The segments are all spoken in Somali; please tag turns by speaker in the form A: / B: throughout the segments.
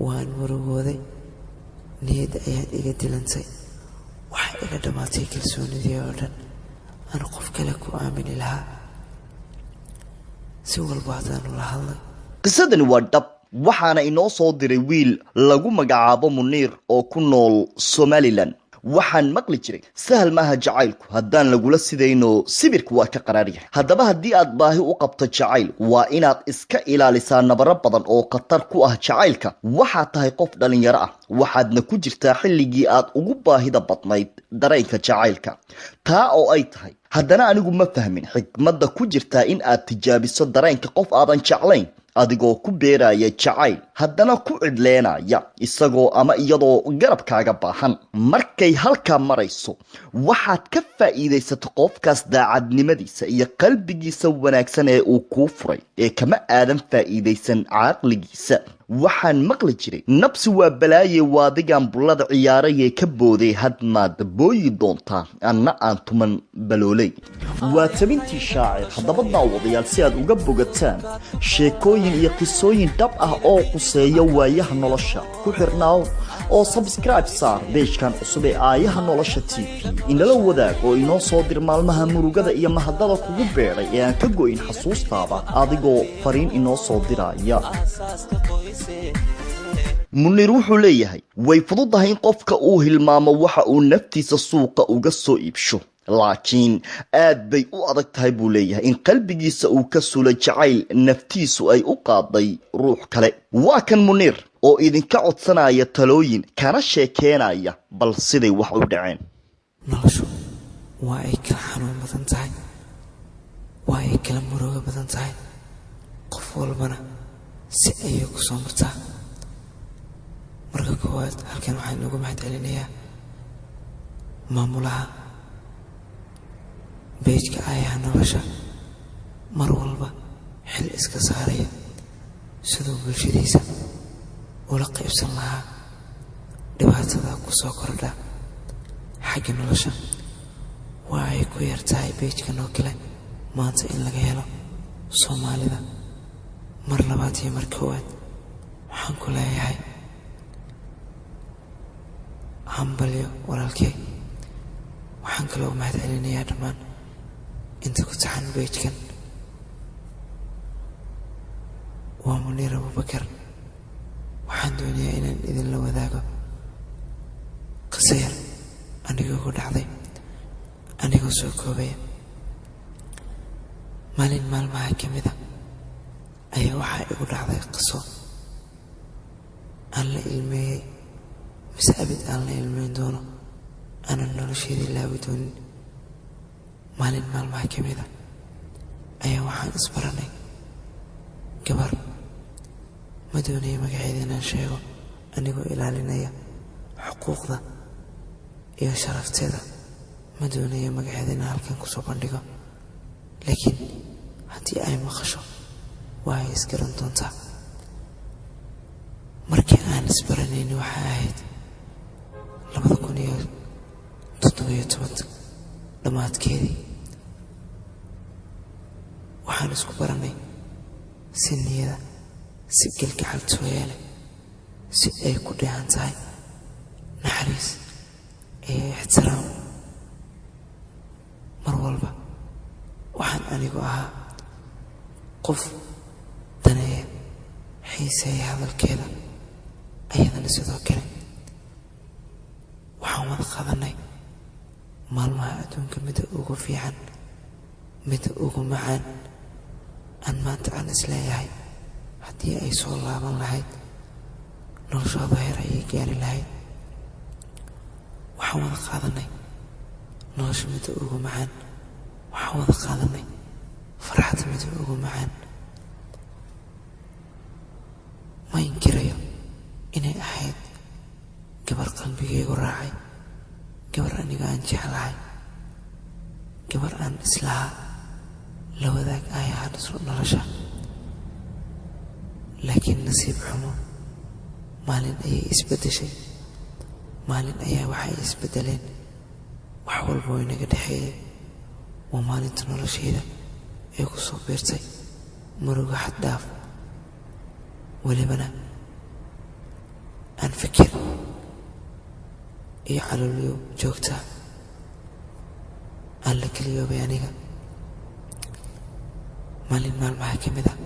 A: waan murugooday niyad ayaan iga dilantay waxa iga dhamaatay kalsoonidii oo dhan aan qof kale ku aamini lahaa si walba hadaan ula hadlay
B: qisadani waa dhab waxaana inoo soo diray wiil lagu magacaabo Muniir oo ku nool Somaliland waxaan maqli jiray sahal maaha jacaylku haddaan lagula sidayno sibirku waa ka qaraariya haddaba haddii aad baahi u qabto jacayl waa inaad iska ilaalisaa nabaro badan oo khatar ku ah jacaylka waxaad tahay qof dhalinyaro ah waxaadna ku jirtaa xilligii aad ugu baahida badnayd dareenka jacaylka taa oo ay tahay haddana anigu ma fahmin xikmadda ku jirtaa in aad tijaabiso dareenka qof aadan jeclayn adigoo ku beeraya jacayl haddana ku cidleenaya isagoo ama iyadoo garabkaaga baahan markay halkaa marayso waxaad ka faa'iidaysato qofkaas daacadnimadiisa iyo qalbigiisa wanaagsan ee uu kuu furay ee kama aadan faa'iidaysan caqligiisa waxaan maqli jiray nabsi waa balaaye waadigan bullada ciyaarayee ka booday hadmaad booyi doontaa anna aan tuman baloolay waa tabintii shaacir haddaba daawadayaal si aad uga bogataan sheekooyin iyo qisooyin dhab ah oo quseeya waayaha nolosha ku xirnaaw oo subscribe saar beejkan cusub ee aayaha nolosha TV inala wadaag oo inoo soo dir maalmaha murugada iyo mahadada kugu beeray ee aan ka go'in xasuustaada adigoo fariin inoo soo diraya Muniir wuxuu leeyahay way fududahay in qofka uu hilmaamo waxa uu naftiisa suuqa uga soo iibsho laakiin aad bay u adag tahay buu leeyahay in qalbigiisa uu ka sulo jacayl naftiisu ay u qaaday ruux kale waa kan Muniir oo idinka codsanaya talooyin kana sheekeynaya bal siday wax u dhaceen
A: noloshu waa ay kala xanuun badan tahay waa ay kala murugo badan tahay qof walbana si ayay ku soo martaa marka koowaad halkan waxaan ugu mahadcelinayaa maamulaha beejka aayaha nolosha mar walba xil iska saaraya sidoo bulshadiisa ula qaybsan lahaa dhibaatada ku soo kordha xagga nolosha waa ay ku yartahay beejkan oo kale maanta in laga helo Soomaalida mar labaad iyo mar koowaad waxaan ku leeyahay hambalyo walaalkay waxaan kaloo mahadcelinayaa dhammaan inta ku taxan beejkan waa Muniir Abubakar waxaan doonayaa inaan idinla wadaago qiso yar anigoo ku dhacday anigoo soo koobaya maalin maalmaha ka mid ah ayaa waxaa igu dhacday qiso aan la ilmeeyey mise abid aan la ilmeyn doono aanan nolosheedii laawi doonin maalin maalmaha ka mid ah ayaa waxaan isbaranay gabar ma doonaya magaceeda inaan sheego anigoo ilaalinaya xuquuqda iyo sharafteeda ma doonaya magaceeda inaan halkan kusoo bandhigo laakiin haddii ay maqasho waa ay isgaran doontaa markii aan isbaranayni waxay ahayd 2017 dhammaadkeedii waxaan isku baranay si niyada si galgacaltooya leh si ay ku dheehan tahay naxariis iyo ixtiraam mar walba waxaan anigu ahaa qof daneeya xiiseeya hadalkeeda ayadana sidoo kale waxaan wada qaadanay maalmaha adduunka midda ugu fiican midda ugu macaan aan maanta aan isleeyahay haddii ay soo laaban lahayd noloshooda heer ayay gaari lahayd waxaan wada qaadanay nolosha midda ugu macaan waxaan wada qaadanay farxadda midda ugu macaan ma inkirayo inay ahayd gabar qalbigaygu raacay gabar aniga aan jeclahay gabar aan islahaa la wadaag aayaha nolosha laakiin nasiib xumo maalin ayay isbedeshay maalin ayaa waxay isbedeleen wax walba oo inaga dhexeeyay waa maalinta noloshayda ee ku soo biirtay murugo xad dhaaf welibana aan fikir iyo calooliyo joogta aan la keliyoobay aniga. maalin maalmaha ka mid ah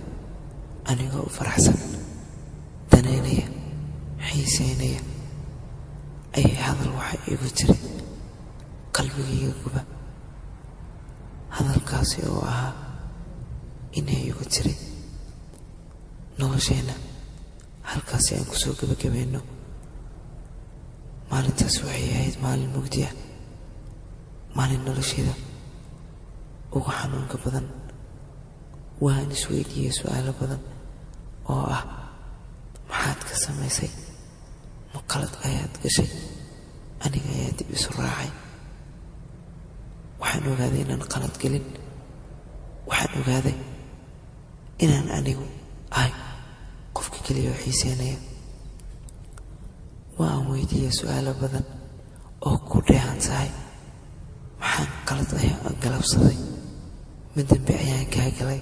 A: anigoo u faraxsan, danaynaya, xiisaynaya, ayay hadal waxa iigu tiri qalbigayga guba. hadalkaasi oo ahaa inay igu tiri nolosheenna halkaasi aan ku soo gebagabayno. maalintaas waxay ahayd maalin mugdi ah, maalin nolosheeda ugu xanuunka badan. waan isweydiiyey su'aalo badan oo ah, maxaad ka samaysay? ma qalad ayaad gashay? aniga ayaa dib isu raacay. waxaan ogaaday inaan qalad gelin. waxaan ogaaday inaan anigu ahay qofka keliya oo xiiseynaya. waan weydiiyey su'aalo badan oo ku dheehan tahay, maxaan qalad ayaa galabsaday? ma dambi ayaan kaa galay?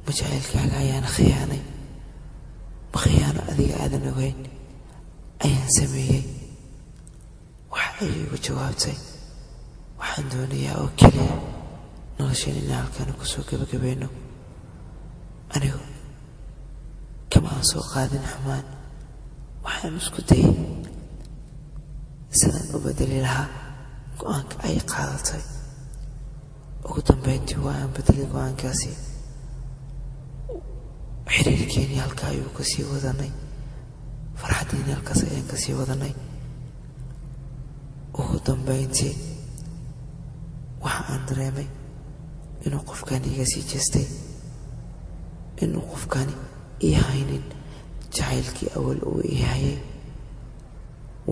A: ma jacaylkaaga ayaan khiyaanay? ma khiyaano adiga aadan ogeyn ayaan sameeyey? waxa ay igu jawaabtay, waxaan doonayaa oo keliya nolosheen inaan halkaan ku soo gebagabayno. anigu kama aan soo qaadin xumaan. waxaan isku dayay sidaan u bedeli lahaa go'aanka ay qaadatay. ugu dambeyntii waa aan bedelay go'aankaasi. xiriirkeenii halkaa ayuu kasii wadanay. farxaddiini halkaas ayaan kasii wadanay. ugu dambeyntii waxa aan dareemay inuu qofkani iga sii jeestay, inuu qofkani ii haynin jacaylkii awal uu ii hayay.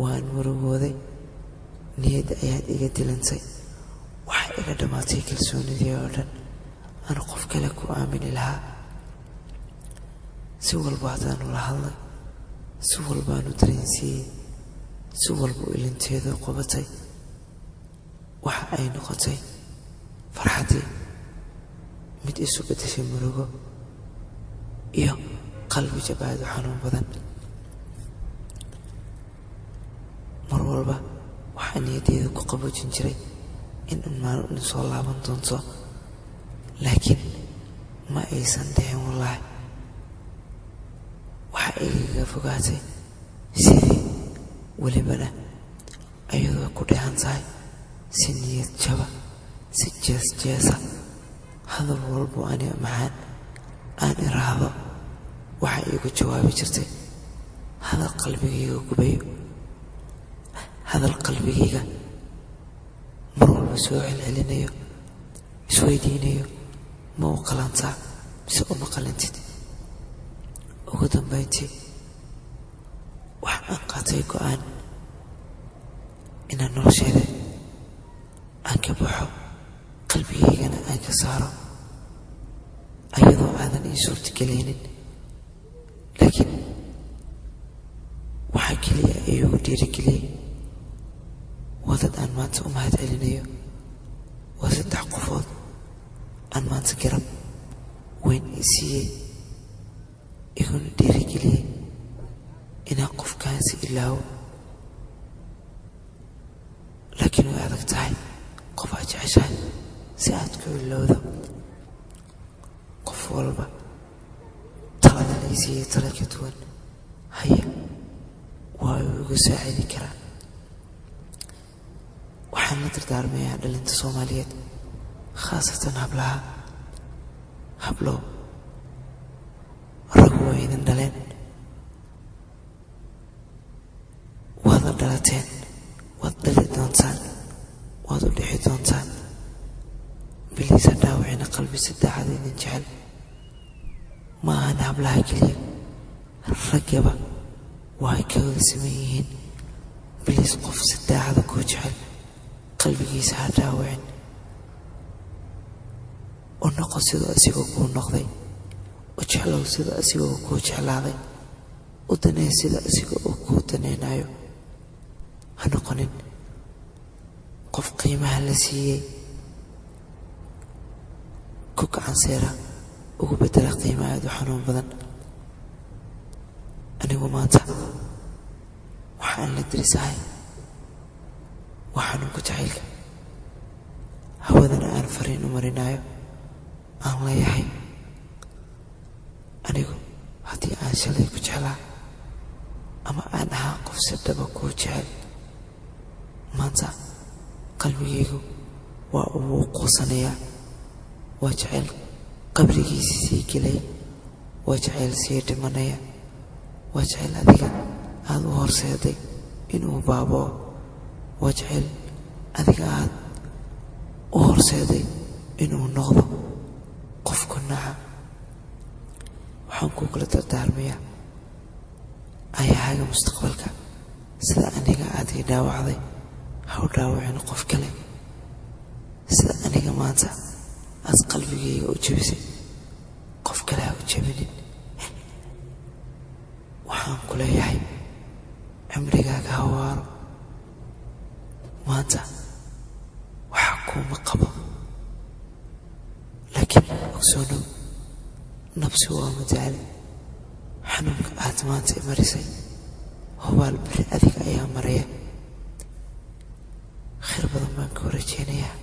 A: waan murugooday, niyadda ayaad iga dilantay. waxa iga dhammaatay kalsoonidii oo dhan aan qof kale ku aamini lahaa. si walba haddaan ula hadlay, si walbaanu dareensiiyey, si walba ilinteedu qabatay, waxa ay noqotay farxaddii mid isu beddeshay murugo iyo qalbi jabaad u xanuun badan. mar walba waxaa niyaddeeda ku qaboojin jiray in maalin soo laaban doonto, laakiin ma aysan dhicin. wallaahi waxa igaga fogaatay sidii, welibana ayadoo ku dheehan tahay si niyad jaba, si jees jeesa. hadal walbo aniga macaan aan iraahdo waxa iigu jawaabi jirtay hadal qalbigayga gubayo, hadal qalbigayga mar walba soo celcelinayo, isweydiinayo, ma u qalantaa mise uma qalantid? ugu dambeyntii waxa aan qaatay go'aan inaan nolosheeda aan ka baxo, qalbigaygana aan ka saaro, ayadoo aadan ii suurtagelaynin. laakiin waxaa keliya iigu dhiirigeliyey waa dad aan maanta u mahad celinayo. waa 3 qofood aan maanta garab weyn i siiyey, iguna dhiirigeliyey inaan qofkaasi ilaawo. laakiin way adag tahay qof aad jeceshahay si aad ku ilowdo. qof walba taladan ay siiyey tala ka duwan haya waa uu igu saacidi karaa. waxaan la dardaarmayaa dhalinta Soomaaliyeed, khaasatan hablaha. hablow, rag waa idin dhaleen, waad dhalateen, waad dhali doontaan, waad u dhixi doontaan. biliisa dhaawacina qalbi saddexaad idin jecel. ma ahan hablaha keliya, raggaba waa ka wada siman yihiin. biliis qof saddexaada kuu jecel qalbigiisa ha dhaawacin. u noqo sidoo asigoo kuu noqday, u jeclow sida asigoo kuu jeclaaday, u danee sida asiga oo kuu daneynayo. ha noqonin qof qiimaha la siiyey ku gacan seera ugu bedela qiimo aad u xanuun badan. anigu maanta waxaan la dirisahay waxaan ku jacaylka hawadana aan fariin u marinayo aan leeyahay anigu haddii aan shalay ku jeclaa ama aan ahaa qof si dhaba kuu jecel maanta qalbigaygu waa uu quusanayaa waa jecel qabrigiisa sii gelay waa jecel sii dhimanaya waa jecel adiga aad u horseeday inuu baaboo waa jecel adiga aad u horseeday inuu noqdo qofku naca waxaan kuu kula dardaarmayaa ayahaaga mustaqbalka sida aniga aad ii dhaawacday ha u dhaawacin qof kale sida aniga maanta aad qalbigayga u jebisay qof kale ha u jebinin waxaan ku leeyahay cimrigaaga ha waaro maanta waxa kuuma qabo laakiin ogsoonow nafsi waa madaali xanuunka aad maanta i marisay hubaal beri adiga ayaa maraya khayr badan baan ka warajeynayaa